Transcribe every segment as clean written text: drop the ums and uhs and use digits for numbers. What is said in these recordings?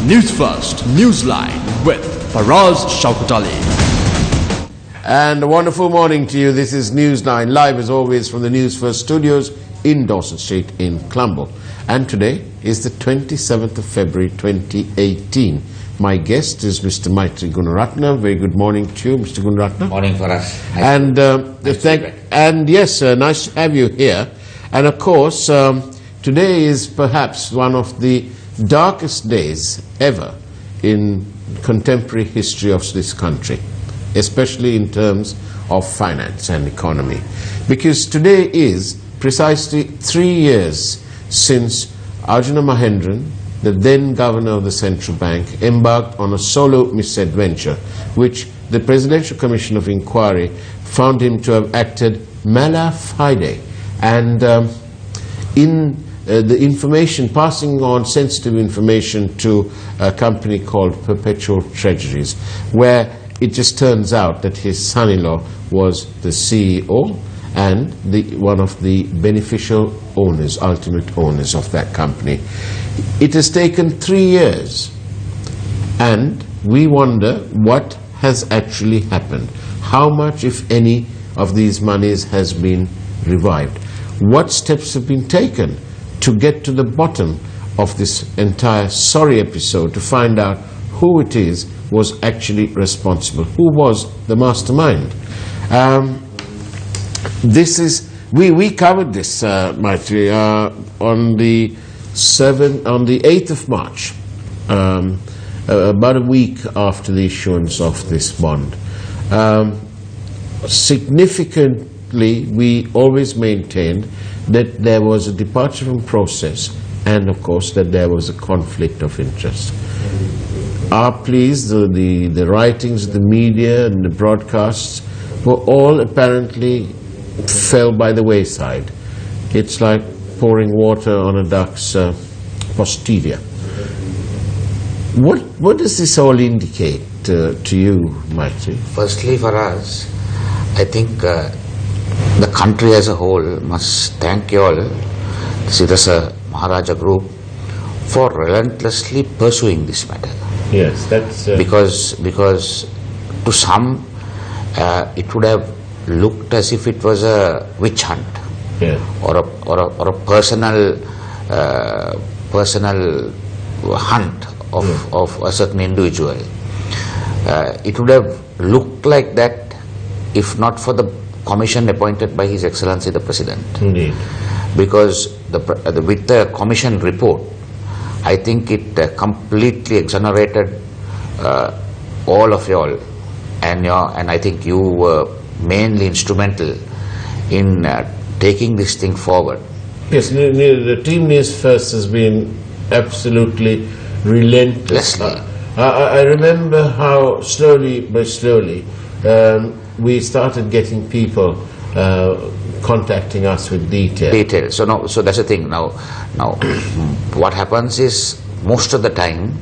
News First, Newsline with Faraz Shaukat Ali. And a wonderful morning to you. This is Newsline, live as always from the Newsfirst studios in Dawson Street in Colombo. And today is the 27th of February 2018. My guest is Mr. Maithri Gunaratne. Very good morning to you, Mr. Gunaratne. Morning for us. And yes, nice to have you here. And of course, today is perhaps one of the darkest days ever in contemporary history of this country, especially in terms of finance and economy. Because today is precisely 3 years since Arjuna Mahendran, the then governor of the central bank, embarked on a solo misadventure, which the Presidential Commission of Inquiry found him to have acted mala fide, and in the information, passing on sensitive information to a company called Perpetual Treasuries, where it just turns out that his son-in-law was the CEO and one of the beneficial owners, ultimate owners of that company. It has taken 3 years, and we wonder what has actually happened. How much, if any, of these monies has been revived? What steps have been taken to get to the bottom of this entire sorry episode, to find out who it is was actually responsible, who was the mastermind? We covered this, Maithri, on the 8th of March, about a week after the issuance of this bond. Significantly, we always maintained that there was a departure from process, and of course that there was a conflict of interest. Our pleas, the writings, the media and the broadcasts were all apparently fell by the wayside. It's like pouring water on a duck's posterior. What does this all indicate to you, Maithri? Firstly, for us, I think the country as a whole must thank you all, Siddhasa Maharaja Group, for relentlessly pursuing this matter. Yes, that's because to some it would have looked as if it was a witch hunt, yeah, or a personal hunt of a certain individual. It would have looked like that if not for the commission appointed by His Excellency the President. Indeed. Because with the commission report, I think it completely exonerated all of you all, and I think you were mainly instrumental in taking this thing forward. Yes, the team Newsfirst has been absolutely relentless. I remember how slowly by slowly we started getting people contacting us with details. So that's the thing. Now, what happens is most of the time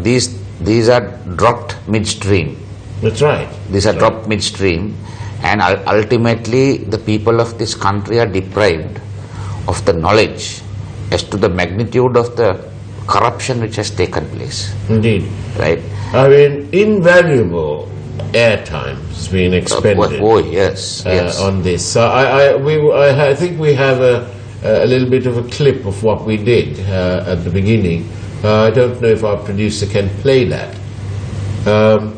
these are dropped midstream. That's right. These are dropped midstream, and ultimately the people of this country are deprived of the knowledge as to the magnitude of the corruption which has taken place. Indeed. Right? I mean, invaluable airtime has been expended. Yes. On this. So I think we have a little bit of a clip of what we did at the beginning. I don't know if our producer can play that.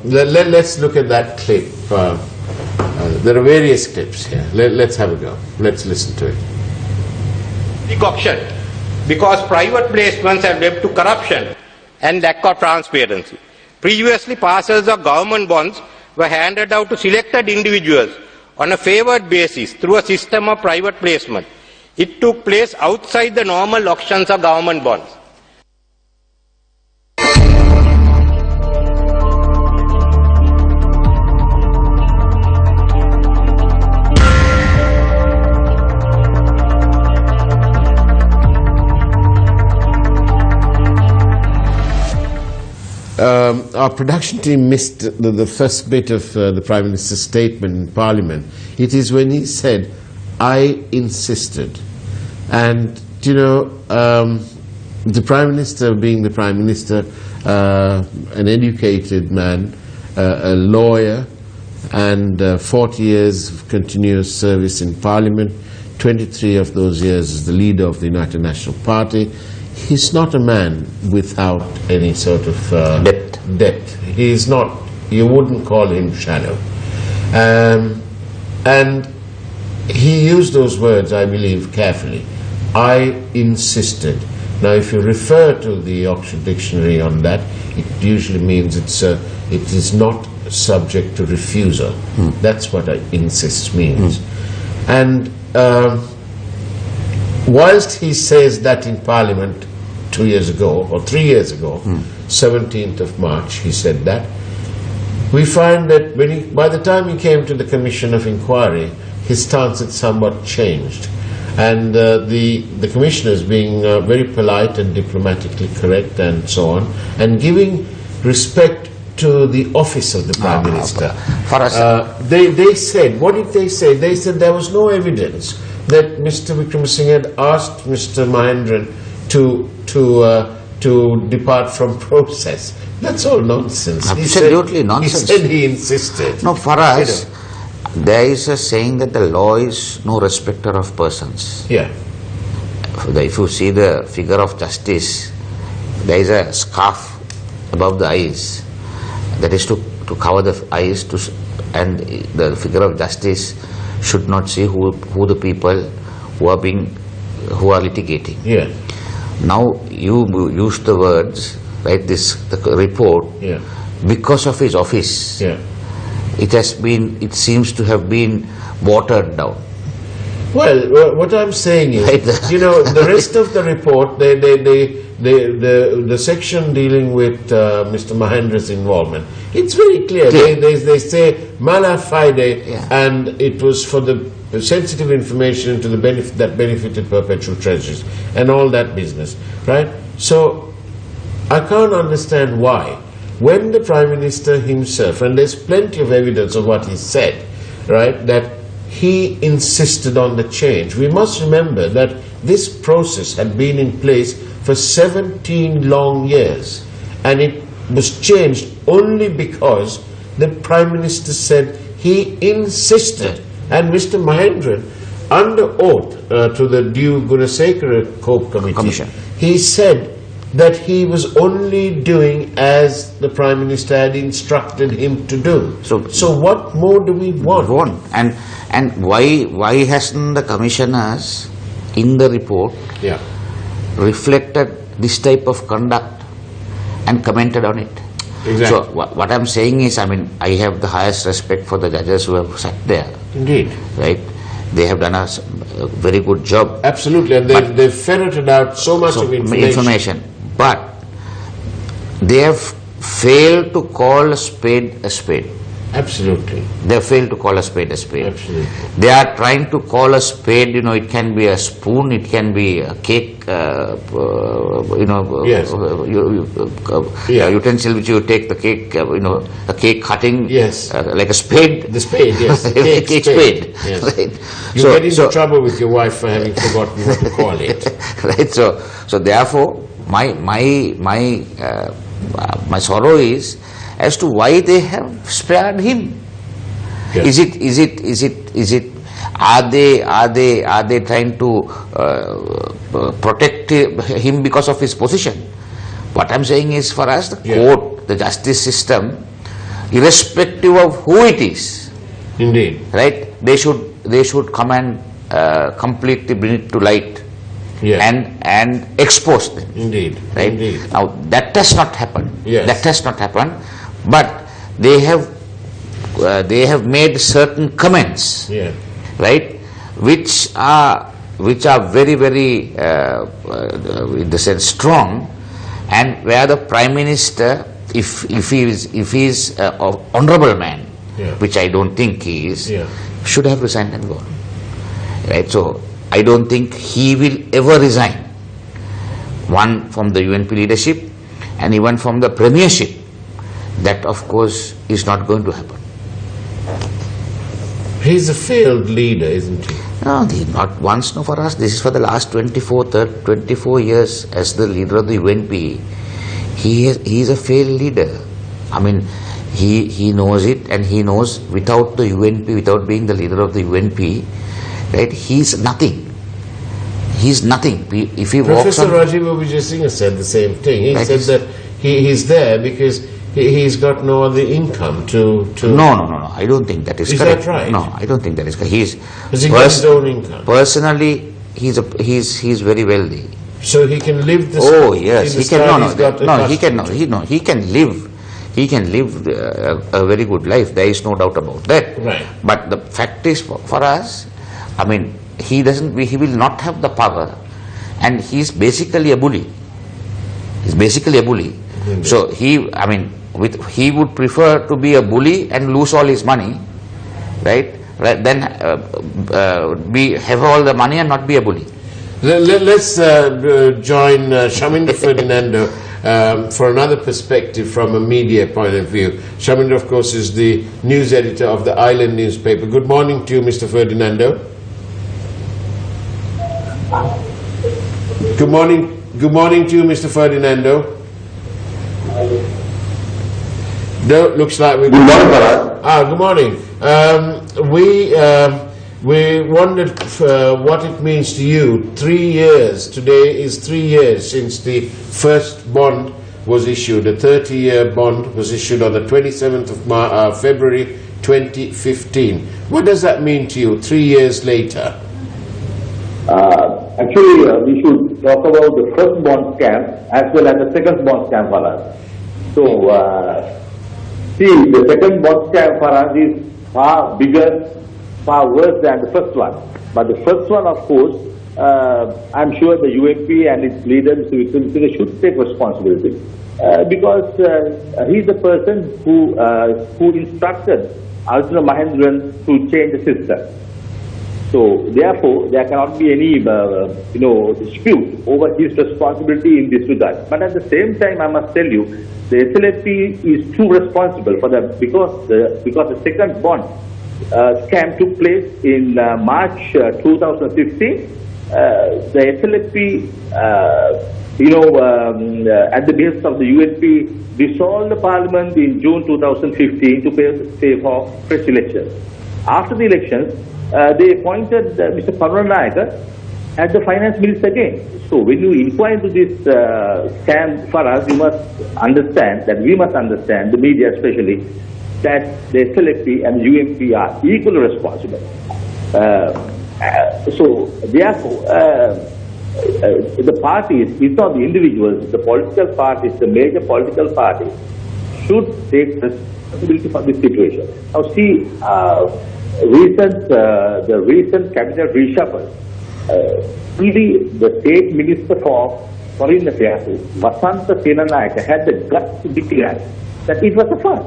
Let's look at that clip. There are various clips here. Let's have a go. Let's listen to it. Auction, because private placements have led to corruption and lack of transparency. Previously, parcels of government bonds were handed out to selected individuals on a favoured basis through a system of private placement. It took place outside the normal auctions of government bonds. Our production team missed the first bit of the Prime Minister's statement in Parliament. It is when he said, "I insisted." And, you know, the Prime Minister, being the Prime Minister, an educated man, a lawyer, and 40 years of continuous service in Parliament, 23 of those years as the leader of the United National Party. He's not a man without any sort of depth. He is not, you wouldn't call him shallow. And he used those words, I believe, carefully. I insisted. Now, if you refer to the Oxford Dictionary on that, it usually means it is not subject to refusal. That's what I insist means. And whilst he says that in Parliament 2 years ago, or 3 years ago, 17th of March, he said that, we find that by the time he came to the Commission of Inquiry, his stance had somewhat changed. And the commissioners, being very polite and diplomatically correct and so on, and giving respect to the office of the Prime Minister, they said, what did they say? They said there was no evidence that Mr. Wickremesinghe had asked Mr. Mahendran to depart from process. That's all nonsense. Absolutely nonsense. He said he insisted. No, for us, there is a saying that the law is no respecter of persons. Yeah. If you see the figure of justice, there is a scarf above the eyes. That is to cover the eyes, and the figure of justice should not see who the people who are litigating. Yeah. Now you use the words, right? The report, because of his office. Yeah. It seems to have been watered down. Well, what I'm saying is, the rest of the report, the section dealing with Mr. Mahendran's involvement, it's very clear. They say mala fide, and it was for the sensitive information to the benefit that benefited perpetual treasuries and all that business, right? So I can't understand why, when the Prime Minister himself, and there's plenty of evidence of what he said, right, that he insisted on the change. We must remember that this process had been in place for 17 long years, and it was changed only because the Prime Minister said he insisted. And Mr. Mahendran, under oath to the due Gunasekara Cope Committee, he said that he was only doing as the Prime Minister had instructed him to do. So what more do we want? And why hasn't the commissioners in the report reflected this type of conduct and commented on it? Exactly. So what I'm saying is, I have the highest respect for the judges who have sat there. Indeed. Right? They have done a very good job. Absolutely, and they've ferreted out so much of information. But they have failed to call a spade a spade. Absolutely. They have failed to call a spade a spade. Absolutely. They are trying to call a spade, it can be a spoon, it can be a cake, utensil which you take the cake, a cake cutting, like a spade. The spade, yes. Cake spade. Yes. Right. You get into trouble with your wife for having forgotten what to call it. Right. So therefore, my sorrow is as to why they have spared him. Yes. Are they trying to protect him because of his position? What I'm saying is, for us, the court, the justice system, irrespective of who it is, indeed, right? They should come and completely bring it to light. And expose them. Indeed. Right? Indeed. Now that has not happened. Yes. That has not happened. But they have made certain comments, right, which are very, very in the sense strong, and where the Prime Minister, if he is an honourable man, which I don't think he is, should have resigned and gone. Right? So I don't think he will ever resign. One from the UNP leadership, and even from the Premiership. That, of course, is not going to happen. He's a failed leader, isn't he? No, not once, no, for us. This is for the last 24 years as the leader of the UNP. He is a failed leader. I mean, he knows it, and he knows without the UNP, without being the leader of the UNP, right, he's nothing. He's nothing. If he walks on... Professor Rajiv Vijay Singh said the same thing. He said that he's there because he's got no other income to... No. I don't think that is correct. Is that right? No, I don't think that is correct. Has he got his own income? Personally, he's very wealthy. So he can live this... Oh yes, he can. He can live a very good life. There is no doubt about that. Right. But the fact is, for us, I mean, he will not have the power, and he's basically a bully. So he would prefer to be a bully and lose all his money, right? Then have all the money and not be a bully. Let's join Shaminder Ferdinando for another perspective from a media point of view. Shaminder, of course, is the news editor of the Island newspaper. Good morning to you, Mr. Ferdinando. Good morning to you, Mr. Ferdinando. No, looks like we... Good morning, Parag. Good morning. We wondered what it means to you. 3 years, today is 3 years since the first bond was issued. A 30-year bond was issued on the 27th of February 2015. What does that mean to you 3 years later? Actually, we should talk about the first bond scam as well as the second bond scam for us. So, see, the second bond scam for us is far bigger, far worse than the first one. But the first one, of course, I'm sure the UNP and its leader, Mr. Vikram Singh, should take responsibility because he's the person who instructed Arjuna Mahendran to change the system. So therefore, there cannot be any dispute over his responsibility in this regard. But at the same time, I must tell you, the SLFP is too responsible for that because the second bond scam took place in March 2015. The SLFP, at the behest of the UNP, dissolved the parliament in June 2015 to pay for fresh elections. After the elections, they appointed Mr. Gunaratne as the finance minister again. So when you inquire into this scam for us, we must understand, the media especially, that the SLFP and the UNP are equally responsible. So therefore, the parties, it's not the individuals, the political parties, the major political parties should take responsibility for this situation. Now see, the recent cabinet reshuffle, only the state minister for foreign affairs, Vasanta Senanayake, had the guts to declare that it was a fraud.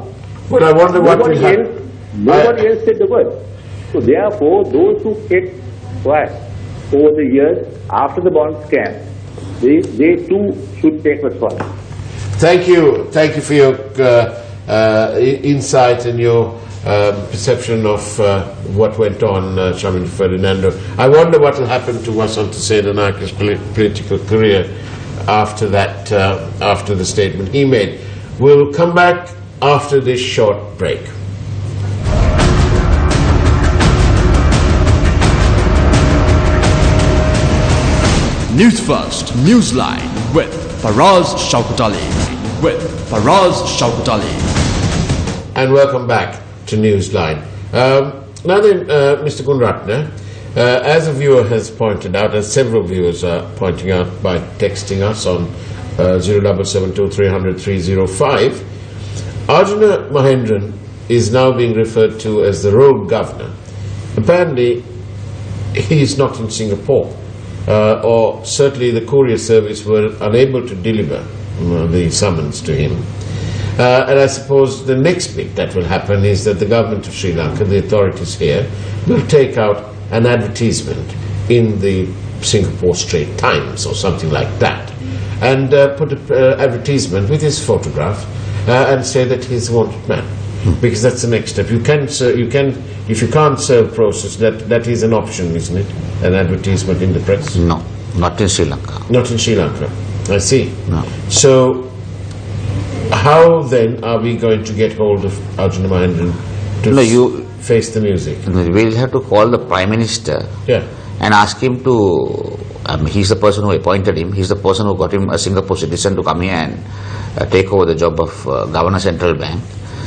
But I wonder what will happen. Nobody else said the word. So therefore, those who kept quiet over the years after the bond scam, they too should take responsibility. Thank you for your insight and your perception of what went on, Shaminder Ferdinando. I wonder what will happen to Vasanta Senanayake's political career after that, after the statement he made. We'll come back after this short break. Newsfirst, Newsline with Faraz Shaukatali. And welcome back to Newsline. Now then, Mr. Gunaratne, as a viewer has pointed out, as several viewers are pointing out by texting us on 0772 300 305, Arjuna Mahendran is now being referred to as the rogue governor. Apparently, he is not in Singapore, or certainly the courier service were unable to deliver the summons to him. And I suppose the next bit that will happen is that the government of Sri Lanka, the authorities here, will take out an advertisement in the Singapore Straits Times or something like that, and put an advertisement with his photograph and say that he's a wanted man. Because that's the next step. You can, if you can't serve process, that is an option, isn't it? An advertisement in the press. No, not in Sri Lanka. Not in Sri Lanka. I see. No. So, how then are we going to get hold of Arjuna Mahendran to face the music? We'll have to call the Prime Minister and ask him to. He's the person who appointed him. He's the person who got him a Singapore citizen to come here and take over the job of Governor Central Bank.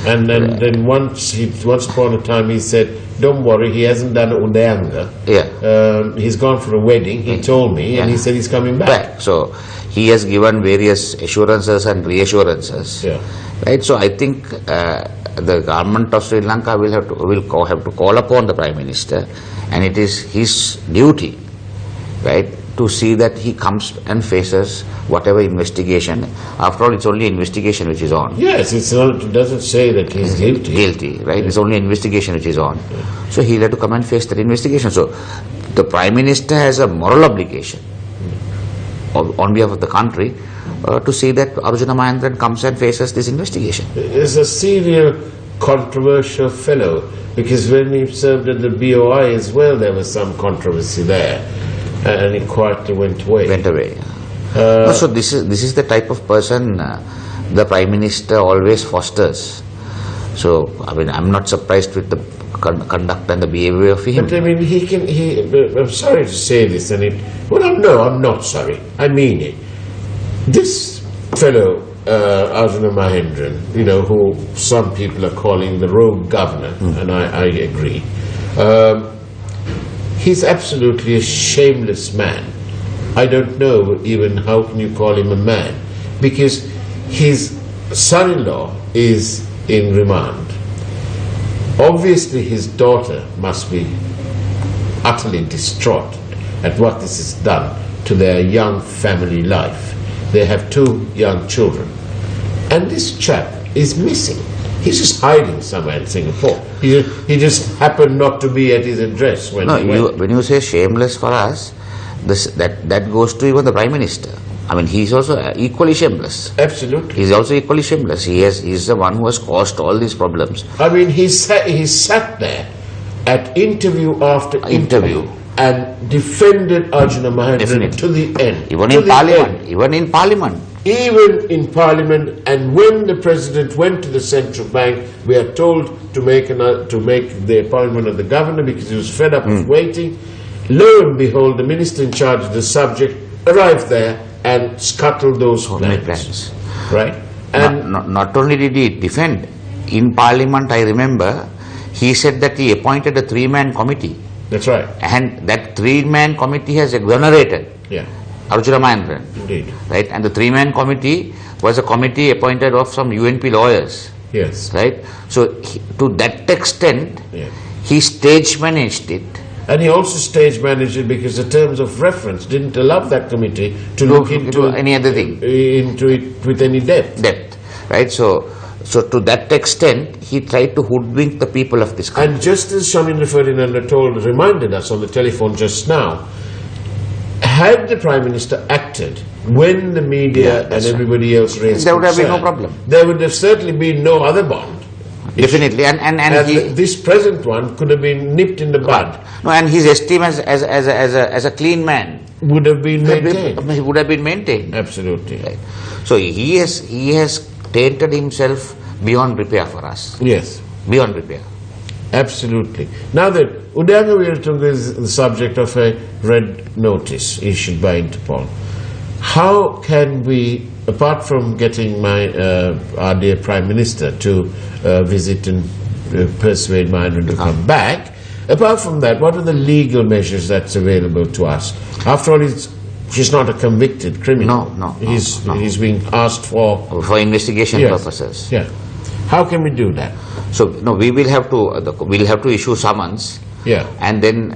And then once upon a time he said, "Don't worry, he hasn't done Udayanga. Yeah. He's gone for a wedding. He told me, and he said he's coming back." So he has given various assurances and reassurances. Yeah. Right. So I think the government of Sri Lanka will have to call upon the Prime Minister, and it is his duty, right, to see that he comes and faces whatever investigation. After all, it's only investigation which is on. Yes, it doesn't say that he's guilty. Guilty, right? It's only investigation which is on. So he'll have to come and face that investigation. So the Prime Minister has a moral obligation on behalf of the country to see that Arjuna Mahendran comes and faces this investigation. He's a serial controversial fellow, because when he served at the BOI as well, there was some controversy there. And he quietly went away. So this is the type of person the Prime Minister always fosters. So I mean, I'm not surprised with the conduct and the behavior of him. But I mean, I'm sorry to say this, I'm not sorry. I mean it. This fellow, Arjuna Mahendran, who some people are calling the rogue governor, and I agree. He's absolutely a shameless man. I don't know even how can you call him a man, because his son-in-law is in remand. Obviously his daughter must be utterly distraught at what this has done to their young family life. They have 2 young children. And this chap is missing. He's just hiding somewhere in Singapore. He just happened not to be at his address when he went. When you say shameless for us, that goes to even the Prime Minister. I mean, he's also equally shameless. Absolutely. He's also equally shameless. He's the one who has caused all these problems. I mean, he sat there at interview after interview and defended Arjuna Mahendran to the end. Even in Parliament. Even in Parliament, and when the President went to the Central Bank, we are told to make the appointment of the governor because he was fed up of waiting. Lo and behold, the Minister in charge of the subject arrived there and scuttled those plans. Right? And not only did he defend, in Parliament, I remember, he said that he appointed a 3-man committee. That's right. And that 3-man committee has exonerated Arjuna Mahendran. Indeed. Right? And the 3-man committee was a committee appointed of some UNP lawyers. Yes. Right? So, to that extent, he stage managed it. And he also stage managed it because the terms of reference didn't allow that committee to look into any other thing. Into it with any depth. Right? So to that extent, he tried to hoodwink the people of this country. And just as Shamindra Ferdinand reminded us on the telephone just now, had the Prime Minister acted when the media and everybody else raised there would have been concern, no problem. There would have certainly been no other bond. Definitely, and this present one could have been nipped in the bud. No, and his esteem as a clean man would have been maintained. Would have been maintained. Absolutely. Right. So he has tainted himself beyond repair for us. Yes. Beyond repair. Absolutely. Now that Udayanga Veeratunga is the subject of a red notice issued by Interpol, how can we, apart from getting our dear Prime Minister to visit and persuade Mahendran to come back, apart from that, what are the legal measures that's available to us? After all, she's not a convicted criminal. No. He's being asked for investigation purposes. Yeah. How can we do that? So no, we'll have to issue summons. Yeah. And then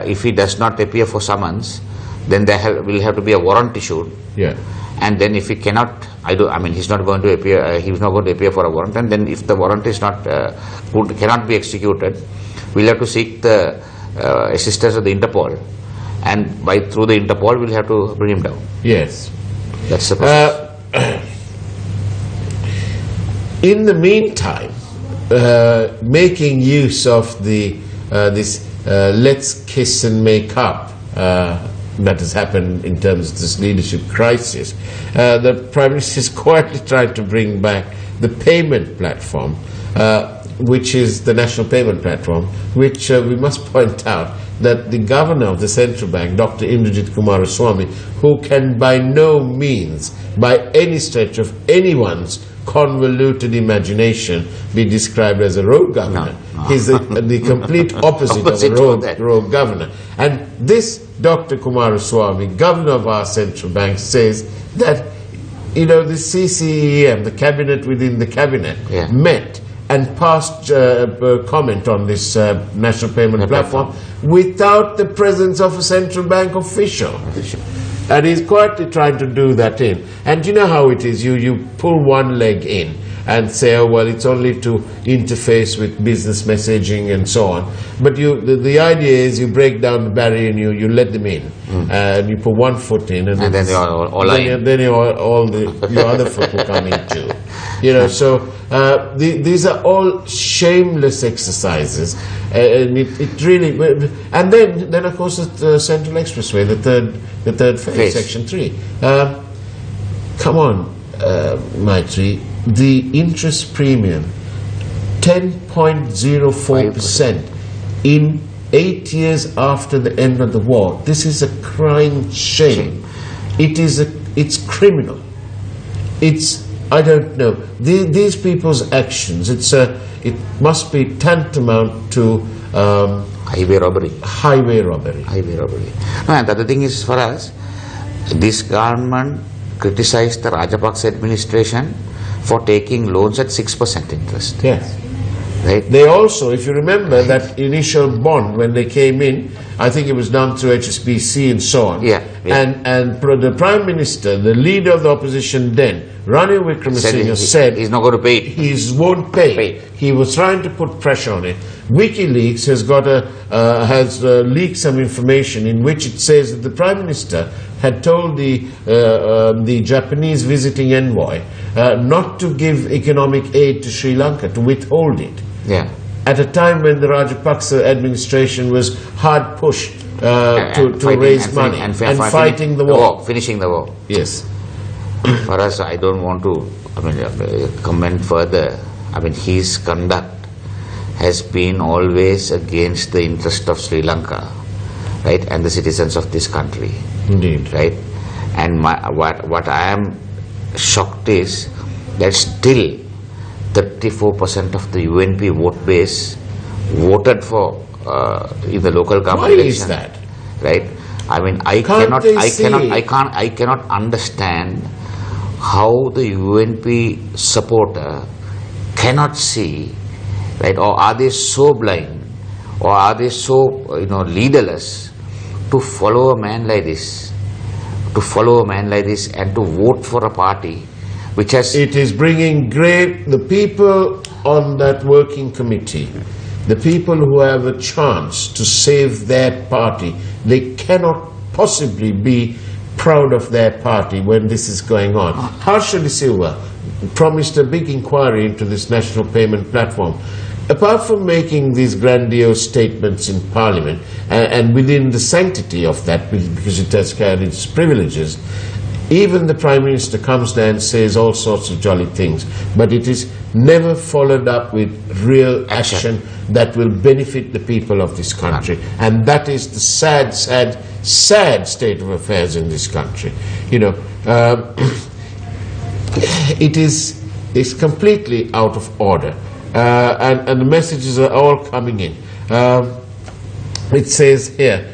if he does not appear for summons, then there will have to be a warrant issued. Yeah. And then if he cannot, he's not going to appear. He's not going to appear for a warrant. And then if the warrant is not cannot be executed, we'll have to seek the assistance of the Interpol, and through the Interpol, we'll have to bring him down. Yes. That's the process. In the meantime, making use of this let's kiss and make up that has happened in terms of this leadership crisis. The Prime Minister is quietly trying to bring back the payment platform, which is the national payment platform, which we must point out that the governor of the central bank, Dr. Indrajit Kumaraswamy, who can by no means, by any stretch of anyone's convoluted imagination, be described as a rogue governor. No. He's the complete opposite of a rogue governor. And this Dr. Kumaraswamy, governor of our central bank, says that, you know, the CCEM, the cabinet within the cabinet, met and passed comment on this national payment platform without the presence of a central bank official. And he's quietly trying to do that in. And you know how it is, you pull one leg in and say, oh, well, it's only to interface with business messaging and so on. But the idea is you break down the barrier and you let them in. And you put one foot in. And then you're all in. Then your other foot will come in too. You know, so these are all shameless exercises. And it really... And then of course, the Central Expressway, the third phase, Section 3. Come on, Maithri. The interest premium, 10.04% in 8 years after the end of the war. This is a crying shame. It's criminal. It's, I don't know, these people's actions. It must be tantamount to highway robbery. Highway robbery. No, and the other thing is, for us, this government criticized the Rajapaksa administration for taking loans at 6% interest. Yes. Right? They also, if you remember, that initial bond when they came in, I think it was done through HSBC and so on. And the Prime Minister, the leader of the opposition then, Ranil Wickremesinghe, said he's not going to pay it. He won't pay. He was trying to put pressure on it. WikiLeaks has leaked some information in which it says that the Prime Minister had told the Japanese visiting envoy not to give economic aid to Sri Lanka, to withhold it. At a time when the Rajapaksa administration was hard pushed to raise money and fighting the war. Finishing the war. Yes. For us, I don't want to comment further. His conduct has been always against the interest of Sri Lanka, right, and the citizens of this country. Indeed. Right? And what I am shocked is that still 34% of the UNP vote base voted for in the local government election. Why is that? Right? I cannot understand how the UNP supporter cannot see, right? Or are they so blind, or are they so leaderless to follow a man like this, and to vote for a party which has... It is bringing the people on that working committee, the people who have a chance to save their party, they cannot possibly be proud of their party when this is going on. Harsha De Silva promised a big inquiry into this national payment platform. Apart from making these grandiose statements in Parliament, and within the sanctity of that, because it has carried its privileges, even the Prime Minister comes there and says all sorts of jolly things, but it is never followed up with real action that will benefit the people of this country. And that is the sad state of affairs in this country. It's completely out of order. And the messages are all coming in. It says here,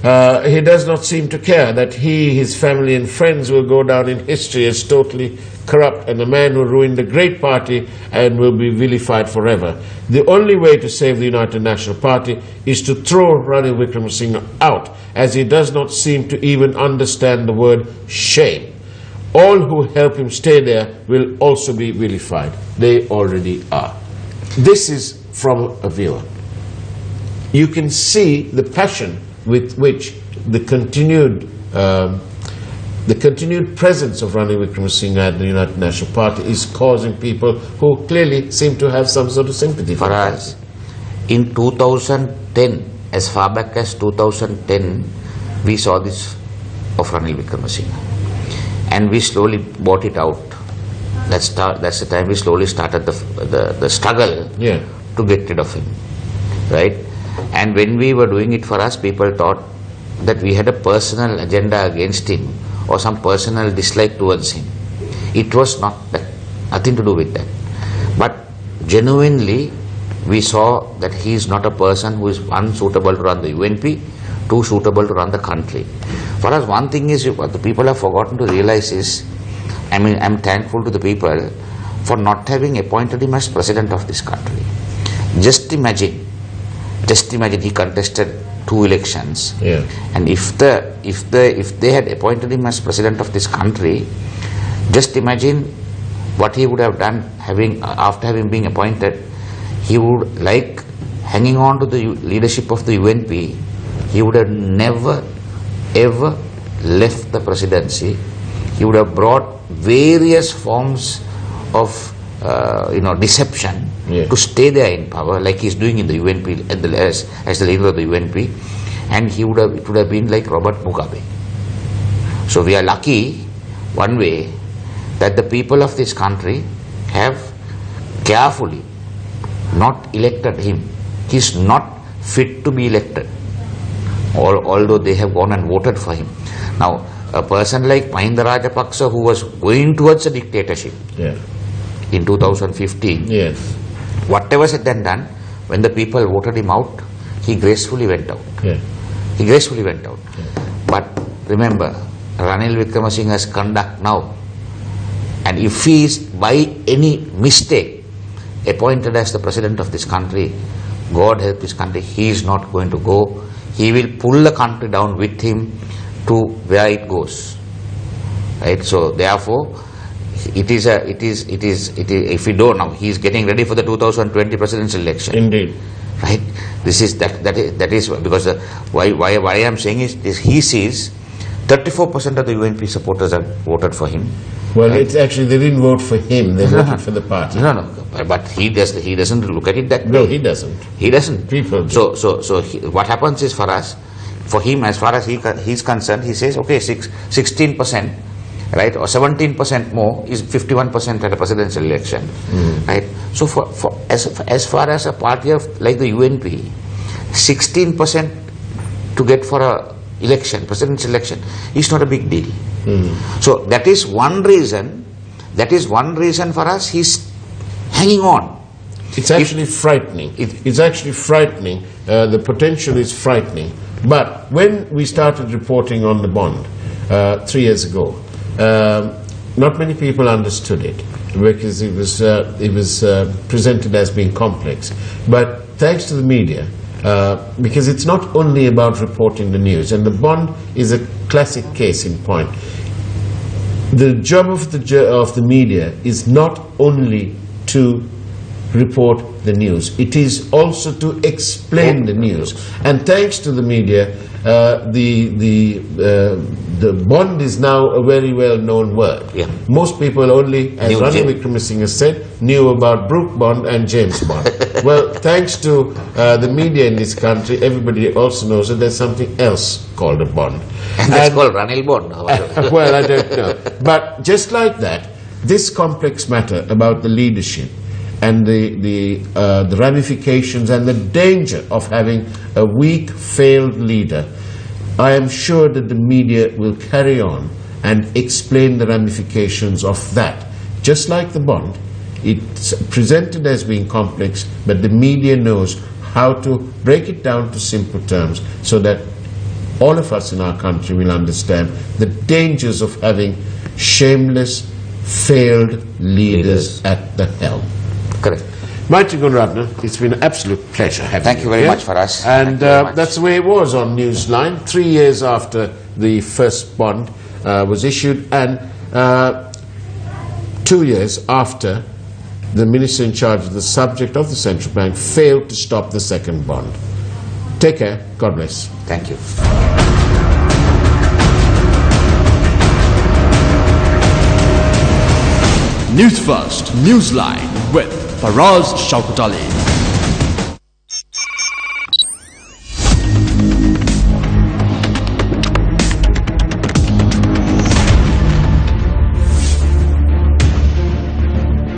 he does not seem to care that he, his family and friends will go down in history as totally corrupt and a man who ruined a great party and will be vilified forever. The only way to save the United National Party is to throw Ranil Wickremesinghe out, as he does not seem to even understand the word shame. All who help him stay there will also be vilified. They already are. This is from a viewer. You can see the passion with which the continued the continued presence of Ranil Wickremesinghe at the United National Party is causing people who clearly seem to have some sort of sympathy for us. In 2010, as far back as 2010, we saw this of Ranil Wickremesinghe, and we slowly bought it out. That's the time we slowly started the struggle to get rid of him, right? And when we were doing it for us, people thought that we had a personal agenda against him or some personal dislike towards him. It was not that, nothing to do with that. But genuinely, we saw that he is not a person who is unsuitable to run the UNP, too suitable to run the country. For us, one thing is what the people have forgotten to realize is, I mean, I'm thankful to the people for not having appointed him as president of this country. Just imagine he contested 2 elections, and if they had appointed him as president of this country, just imagine what he would have done after having been appointed. He would, like hanging on to the leadership of the UNP, he would have never ever left the presidency. He would have brought various forms of deception to stay there in power, like he's doing in the UNP as the leader of the UNP, and it would have been like Robert Mugabe. So we are lucky one way that the people of this country have carefully not elected him. He's not fit to be elected, although they have gone and voted for him. Now, a person like Mahendran who was going towards a dictatorship in 2015, whatever said and done, when the people voted him out, he gracefully went out. He gracefully went out. But remember, Ranil Wickremesinghe's conduct now, and if he is by any mistake appointed as the president of this country, God help this country, he is not going to go. He will pull the country down with him to where it goes, right? So therefore, if we don't now, he is getting ready for the 2020 presidential election. Indeed, right? This is that is because why I am saying is he sees 34% of the UNP supporters have voted for him. Well, right? It's actually they didn't vote for him; they voted for the party. No, but he doesn't look at it that way. No, he doesn't. He doesn't. People do. So what happens is for us. For him, as far as he's concerned, he says, okay, 16%, right, or 17% more is 51% at a presidential election, right? So as far as a party of like the UNP, 16% to get for a presidential election, is not a big deal. So that is one reason. That is one reason for us. He's hanging on. It's actually frightening. It's actually frightening. The potential is frightening. But when we started reporting on the bond 3 years ago, not many people understood it because it was presented as being complex. But thanks to the media, because it's not only about reporting the news, and the bond is a classic case in point. The job of the media is not only to report the news, it is also to explain the news, and thanks to the media, the bond is now a very well known word. Most people only, as Ranil Wickremesinghe has said, knew about Brooke Bond and James Bond. Well, thanks to the media in this country, everybody also knows that there's something else called a bond, and that's called Ranil Bond. Well, I don't know, but just like that, this complex matter about the leadership and the ramifications and the danger of having a weak, failed leader, I am sure that the media will carry on and explain the ramifications of that. Just like the bond, it's presented as being complex, but the media knows how to break it down to simple terms so that all of us in our country will understand the dangers of having shameless, failed leaders at the helm. Correct. Maithri Gunaratne, it's been an absolute pleasure having you. Thank you very much for us. And that's the way it was on Newsline. 3 years after the first bond was issued, and 2 years after the minister in charge of the subject of the central bank failed to stop the second bond. Take care. God bless. Thank you. News First, Newsline with Faraz Shaukat Ali.